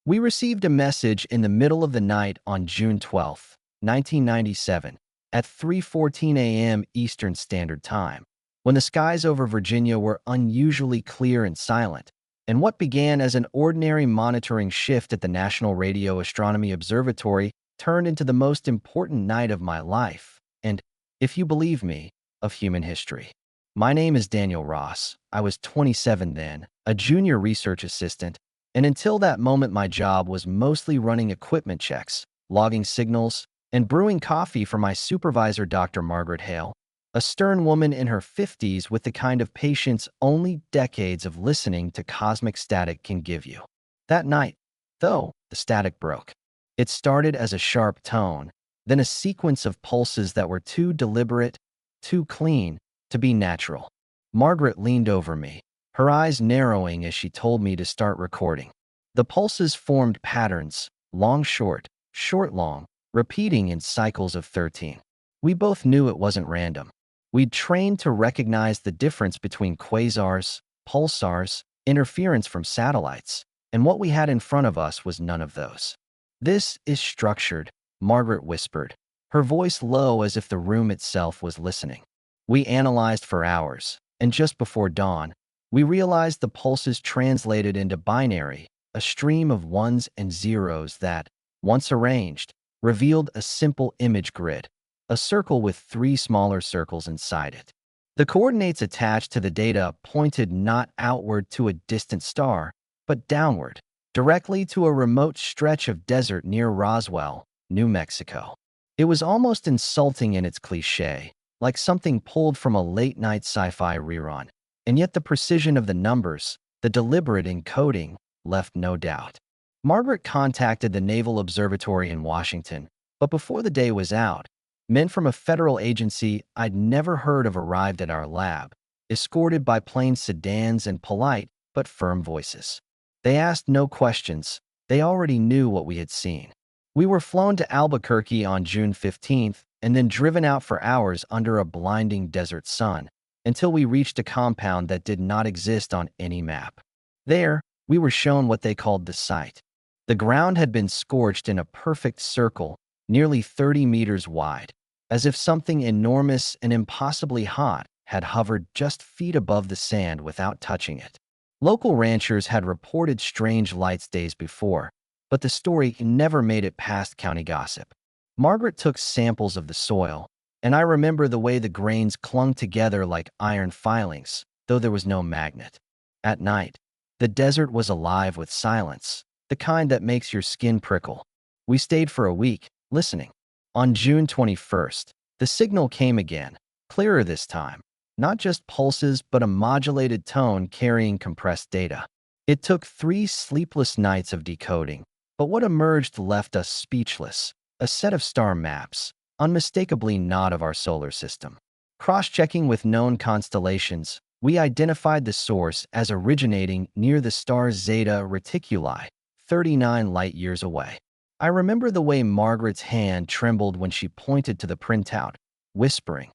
We received a message in the middle of the night on June 12, 1997, at 3:14 a.m. Eastern Standard Time, when the skies over Virginia were unusually clear and silent, and what began as an ordinary monitoring shift at the National Radio Astronomy Observatory turned into the most important night of my life, and, if you believe me, of human history. My name is Daniel Ross. I was 27 then, a junior research assistant, and until that moment my job was mostly running equipment checks, logging signals, and brewing coffee for my supervisor, Dr. Margaret Hale, a stern woman in her 50s with the kind of patience only decades of listening to cosmic static can give you. That night, though, the static broke. It started as a sharp tone, then a sequence of pulses that were too deliberate, too clean, to be natural. Margaret leaned over me, her eyes narrowing as she told me to start recording. The pulses formed patterns, long short, short long, repeating in cycles of 13. We both knew it wasn't random. We'd trained to recognize the difference between quasars, pulsars, interference from satellites, and what we had in front of us was none of those. "This is structured," Margaret whispered, her voice low as if the room itself was listening. We analyzed for hours, and just before dawn, we realized the pulses translated into binary, a stream of ones and zeros that, once arranged, revealed a simple image grid, a circle with 3 smaller circles inside it. The coordinates attached to the data pointed not outward to a distant star, but downward, directly to a remote stretch of desert near Roswell, New Mexico. It was almost insulting in its cliché, like something pulled from a late-night sci-fi rerun, and yet the precision of the numbers, the deliberate encoding, left no doubt. Margaret contacted the Naval Observatory in Washington, but before the day was out, men from a federal agency I'd never heard of arrived at our lab, escorted by plain sedans and polite but firm voices. They asked no questions. They already knew what we had seen. We were flown to Albuquerque on June 15th and then driven out for hours under a blinding desert sun until we reached a compound that did not exist on any map. There, we were shown what they called the site. The ground had been scorched in a perfect circle, nearly 30 meters wide, as if something enormous and impossibly hot had hovered just feet above the sand without touching it. Local ranchers had reported strange lights days before, but the story never made it past county gossip. Margaret took samples of the soil, and I remember the way the grains clung together like iron filings, though there was no magnet. At night, the desert was alive with silence, the kind that makes your skin prickle. We stayed for a week, listening. On June 21st, the signal came again, clearer this time. Not just pulses, but a modulated tone carrying compressed data. It took 3 sleepless nights of decoding, but what emerged left us speechless. A set of star maps, unmistakably not of our solar system. Cross-checking with known constellations, we identified the source as originating near the star Zeta Reticuli, 39 light-years away. I remember the way Margaret's hand trembled when she pointed to the printout, whispering,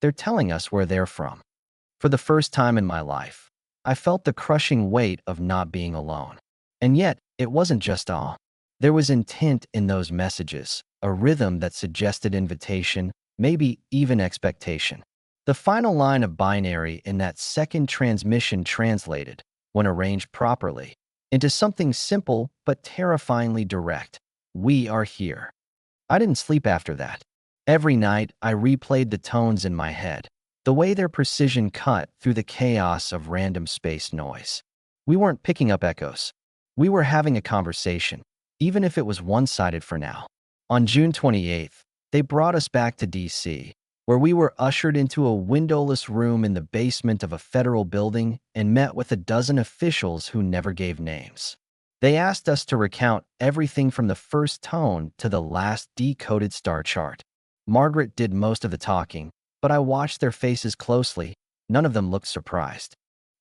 "They're telling us where they're from." For the first time in my life, I felt the crushing weight of not being alone. And yet, it wasn't just awe. There was intent in those messages, a rhythm that suggested invitation, maybe even expectation. The final line of binary in that second transmission translated, when arranged properly, into something simple but terrifyingly direct. "We are here." I didn't sleep after that. Every night, I replayed the tones in my head, the way their precision cut through the chaos of random space noise. We weren't picking up echoes. We were having a conversation, even if it was one-sided for now. On June 28th, they brought us back to D.C., where we were ushered into a windowless room in the basement of a federal building and met with a dozen officials who never gave names. They asked us to recount everything from the first tone to the last decoded star chart. Margaret did most of the talking, but I watched their faces closely. None of them looked surprised.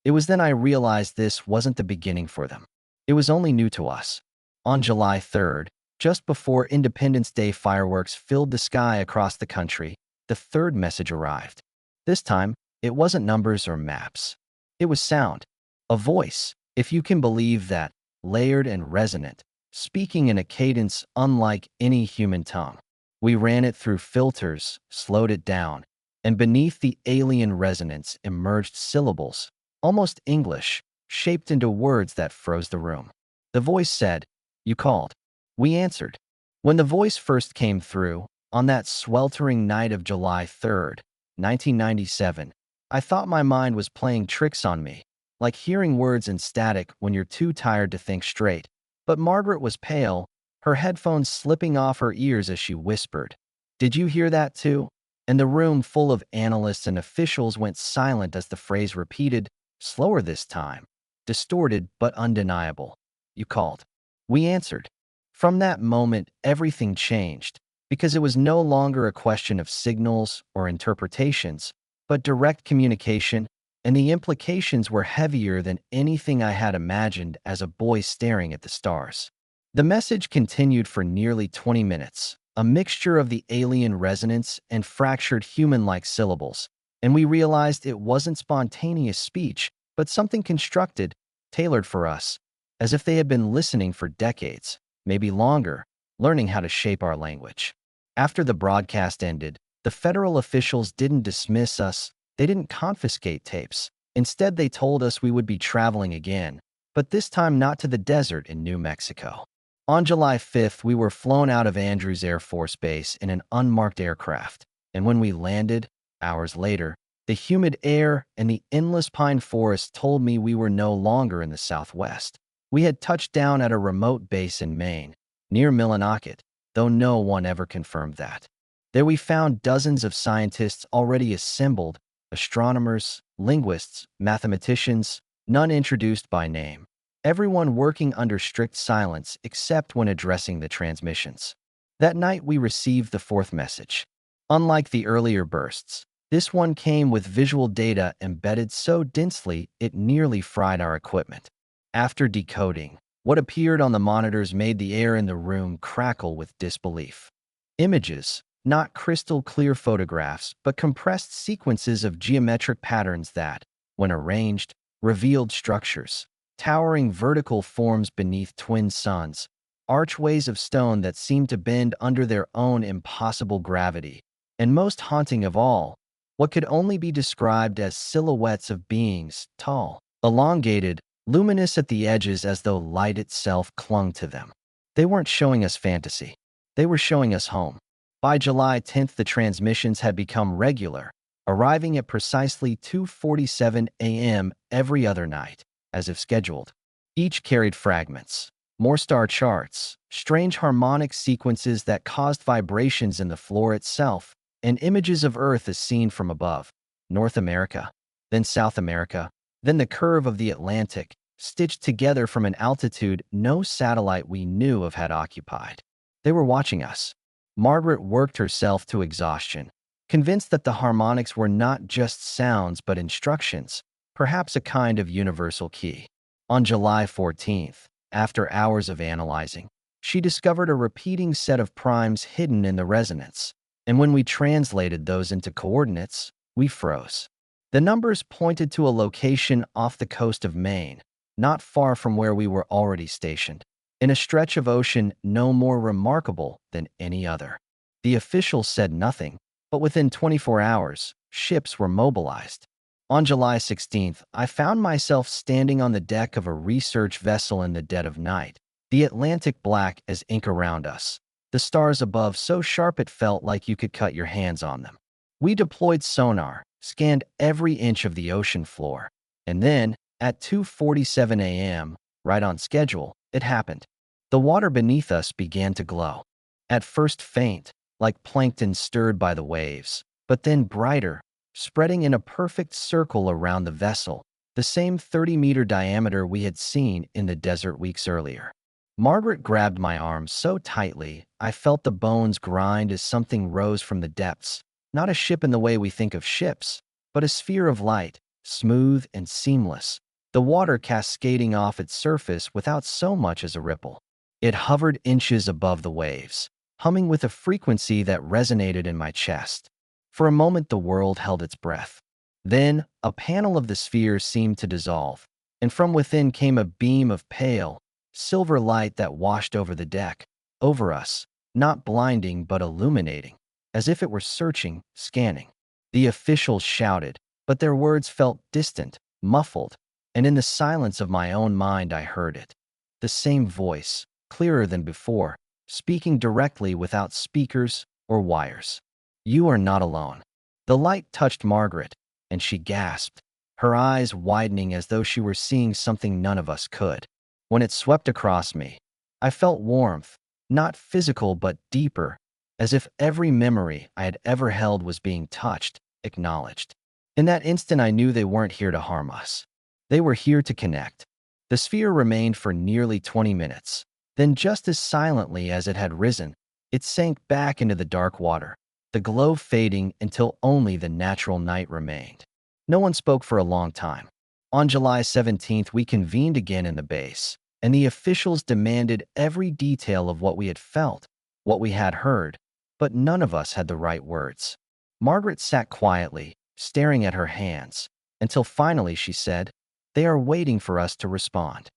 It was then I realized this wasn't the beginning for them. It was only new to us. On July 3rd, just before Independence Day fireworks filled the sky across the country, the third message arrived. This time, it wasn't numbers or maps. It was sound. A voice, if you can believe that, layered and resonant, speaking in a cadence unlike any human tongue. We ran it through filters, slowed it down, and beneath the alien resonance emerged syllables, almost English, shaped into words that froze the room. The voice said, "You called." We answered. When the voice first came through, on that sweltering night of July 3rd, 1997, I thought my mind was playing tricks on me, like hearing words in static when you're too tired to think straight. But Margaret was pale, her headphones slipping off her ears as she whispered, "Did you hear that too?" And the room full of analysts and officials went silent as the phrase repeated, slower this time, distorted but undeniable. "You called." We answered. From that moment, everything changed, because it was no longer a question of signals or interpretations, but direct communication, and the implications were heavier than anything I had imagined as a boy staring at the stars. The message continued for nearly 20 minutes, a mixture of the alien resonance and fractured human-like syllables, and we realized it wasn't spontaneous speech, but something constructed, tailored for us, as if they had been listening for decades, maybe longer, learning how to shape our language. After the broadcast ended, the federal officials didn't dismiss us, they didn't confiscate tapes. Instead, they told us we would be traveling again, but this time not to the desert in New Mexico. On July 5th, we were flown out of Andrews Air Force Base in an unmarked aircraft, and when we landed, hours later, the humid air and the endless pine forest told me we were no longer in the Southwest. We had touched down at a remote base in Maine, near Millinocket, though no one ever confirmed that. There we found dozens of scientists already assembled, astronomers, linguists, mathematicians, none introduced by name. Everyone working under strict silence except when addressing the transmissions. That night we received the fourth message. Unlike the earlier bursts, this one came with visual data embedded so densely it nearly fried our equipment. After decoding, what appeared on the monitors made the air in the room crackle with disbelief. Images, not crystal-clear photographs, but compressed sequences of geometric patterns that, when arranged, revealed structures, towering vertical forms beneath twin suns, archways of stone that seemed to bend under their own impossible gravity, and most haunting of all, what could only be described as silhouettes of beings, tall, elongated, luminous at the edges as though light itself clung to them. They weren't showing us fantasy. They were showing us home. By July 10th, the transmissions had become regular, arriving at precisely 2:47 a.m. every other night, as if scheduled. Each carried fragments, more star charts, strange harmonic sequences that caused vibrations in the floor itself, and images of Earth as seen from above. North America, then South America, then the curve of the Atlantic, stitched together from an altitude no satellite we knew of had occupied. They were watching us. Margaret worked herself to exhaustion, convinced that the harmonics were not just sounds but instructions, perhaps a kind of universal key. On July 14th, after hours of analyzing, she discovered a repeating set of primes hidden in the resonance, and when we translated those into coordinates, we froze. The numbers pointed to a location off the coast of Maine, not far from where we were already stationed, in a stretch of ocean no more remarkable than any other. The officials said nothing, but within 24 hours, ships were mobilized. On July 16th, I found myself standing on the deck of a research vessel in the dead of night, the Atlantic black as ink around us, the stars above so sharp it felt like you could cut your hands on them. We deployed sonar, scanned every inch of the ocean floor, and then, at 2:47 a.m., right on schedule, it happened. The water beneath us began to glow. At first faint, like plankton stirred by the waves, but then brighter, spreading in a perfect circle around the vessel, the same 30-meter diameter we had seen in the desert weeks earlier. Margaret grabbed my arm so tightly I felt the bones grind as something rose from the depths, not a ship in the way we think of ships, but a sphere of light, smooth and seamless, the water cascading off its surface without so much as a ripple. It hovered inches above the waves, humming with a frequency that resonated in my chest. For a moment the world held its breath. Then, a panel of the sphere seemed to dissolve, and from within came a beam of pale, silver light that washed over the deck, over us, not blinding but illuminating, as if it were searching, scanning. The officials shouted, but their words felt distant, muffled, and in the silence of my own mind I heard it. The same voice, clearer than before, speaking directly without speakers or wires. "You are not alone." The light touched Margaret, and she gasped, her eyes widening as though she were seeing something none of us could. When it swept across me, I felt warmth, not physical but deeper, as if every memory I had ever held was being touched, acknowledged. In that instant I knew they weren't here to harm us. They were here to connect. The sphere remained for nearly 20 minutes. Then, just as silently as it had risen, it sank back into the dark water, the glow fading until only the natural night remained. No one spoke for a long time. On July 17th, we convened again in the base, and the officials demanded every detail of what we had felt, what we had heard, but none of us had the right words. Margaret sat quietly, staring at her hands, until finally she said, "They are waiting for us to respond."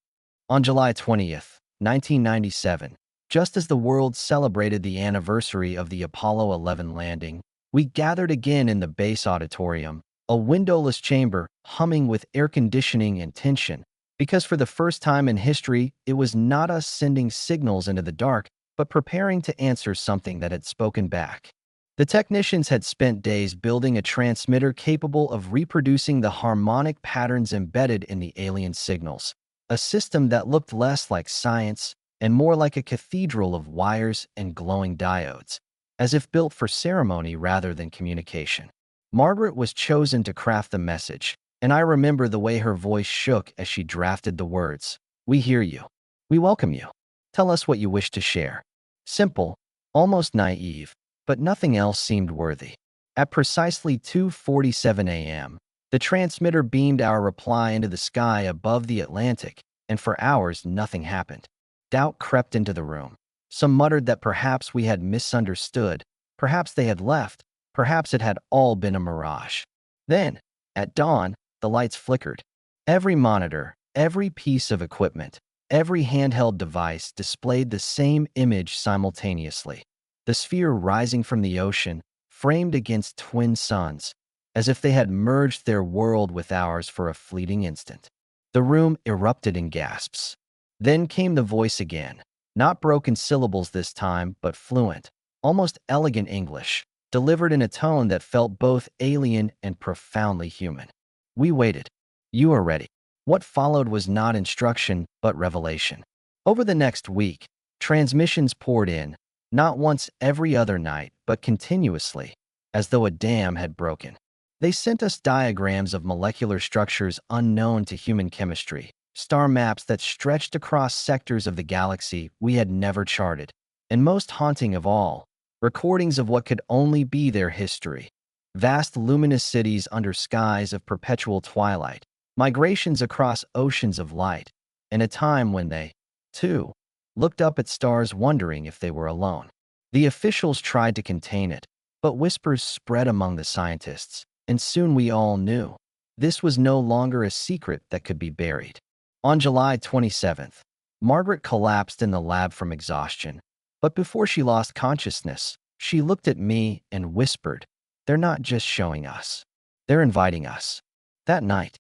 On July 20th, 1997, just as the world celebrated the anniversary of the Apollo 11 landing, we gathered again in the base auditorium, a windowless chamber humming with air conditioning and tension, because for the first time in history, it was not us sending signals into the dark, but preparing to answer something that had spoken back. The technicians had spent days building a transmitter capable of reproducing the harmonic patterns embedded in the alien signals, a system that looked less like science and more like a cathedral of wires and glowing diodes, as if built for ceremony rather than communication. Margaret was chosen to craft the message, and I remember the way her voice shook as she drafted the words. "We hear you. We welcome you. Tell us what you wish to share." Simple, almost naive, but nothing else seemed worthy. At precisely 2:47 a.m., the transmitter beamed our reply into the sky above the Atlantic, and for hours nothing happened. Doubt crept into the room. Some muttered that perhaps we had misunderstood, perhaps they had left, perhaps it had all been a mirage. Then, at dawn, the lights flickered. Every monitor, every piece of equipment, every handheld device displayed the same image simultaneously. The sphere rising from the ocean, framed against twin suns, as if they had merged their world with ours for a fleeting instant. The room erupted in gasps. Then came the voice again, not broken syllables this time, but fluent, almost elegant English, delivered in a tone that felt both alien and profoundly human. "We waited. You are ready." What followed was not instruction, but revelation. Over the next week, transmissions poured in, not once every other night, but continuously, as though a dam had broken. They sent us diagrams of molecular structures unknown to human chemistry, star maps that stretched across sectors of the galaxy we had never charted, and most haunting of all, recordings of what could only be their history. Vast luminous cities under skies of perpetual twilight, migrations across oceans of light, and a time when they, too, looked up at stars wondering if they were alone. The officials tried to contain it, but whispers spread among the scientists, and soon we all knew. This was no longer a secret that could be buried. On July 27th, Margaret collapsed in the lab from exhaustion, but before she lost consciousness, she looked at me and whispered, "They're not just showing us. They're inviting us." That night,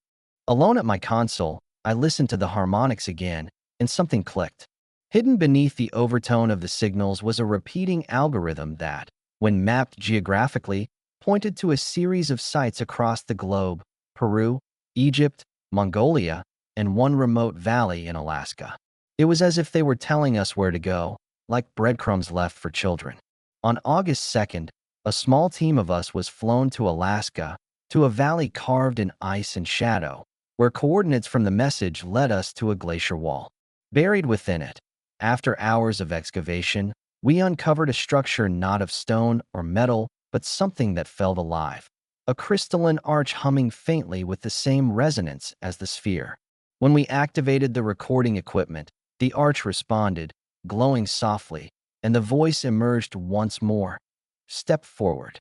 alone at my console, I listened to the harmonics again, and something clicked. Hidden beneath the overtone of the signals was a repeating algorithm that, when mapped geographically, pointed to a series of sites across the globe: Peru, Egypt, Mongolia, and one remote valley in Alaska. It was as if they were telling us where to go, like breadcrumbs left for children. On August 2nd, a small team of us was flown to Alaska, to a valley carved in ice and shadow, where coordinates from the message led us to a glacier wall. Buried within it, after hours of excavation, we uncovered a structure not of stone or metal, but something that felt alive. A crystalline arch humming faintly with the same resonance as the sphere. When we activated the recording equipment, the arch responded, glowing softly, and the voice emerged once more. "Step forward."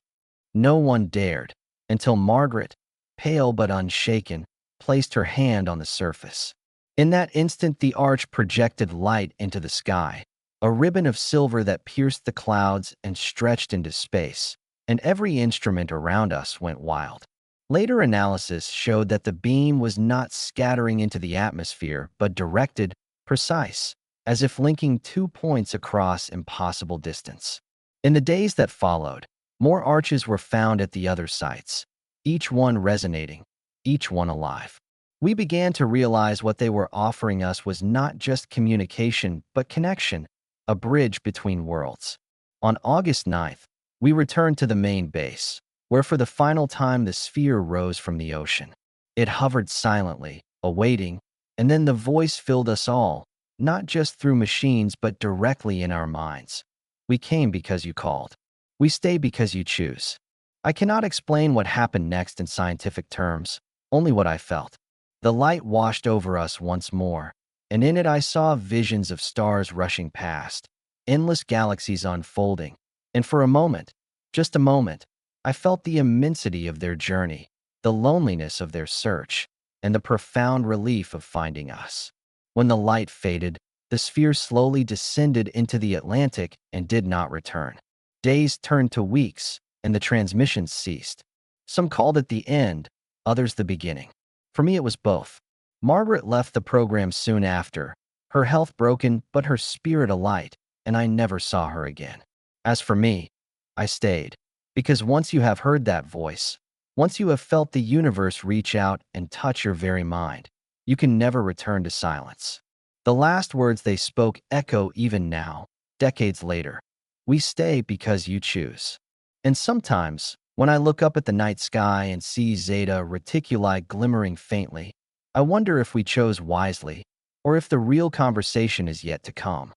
No one dared, until Margaret, pale but unshaken, placed her hand on the surface. In that instant, the arch projected light into the sky, a ribbon of silver that pierced the clouds and stretched into space, and every instrument around us went wild. Later analysis showed that the beam was not scattering into the atmosphere, but directed, precise, as if linking 2 points across impossible distance. In the days that followed, more arches were found at the other sites, each one resonating, each one alive. We began to realize what they were offering us was not just communication, but connection, a bridge between worlds. On August 9th, we returned to the main base, where for the final time the sphere rose from the ocean. It hovered silently, awaiting, and then the voice filled us all, not just through machines but directly in our minds. We came because you called. We stay because you choose. I cannot explain what happened next in scientific terms, only what I felt. The light washed over us once more, and in it I saw visions of stars rushing past, endless galaxies unfolding, and for a moment, just a moment, I felt the immensity of their journey, the loneliness of their search, and the profound relief of finding us. When the light faded, the sphere slowly descended into the Atlantic and did not return. Days turned to weeks, and the transmissions ceased. Some called it the end, others the beginning. For me, it was both. Margaret left the program soon after, her health broken but her spirit alight, and I never saw her again. As for me, I stayed, because once you have heard that voice, once you have felt the universe reach out and touch your very mind, you can never return to silence. The last words they spoke echo even now, decades later. We stay because you choose. And sometimes, when I look up at the night sky and see Zeta Reticuli glimmering faintly, I wonder if we chose wisely, or if the real conversation is yet to come.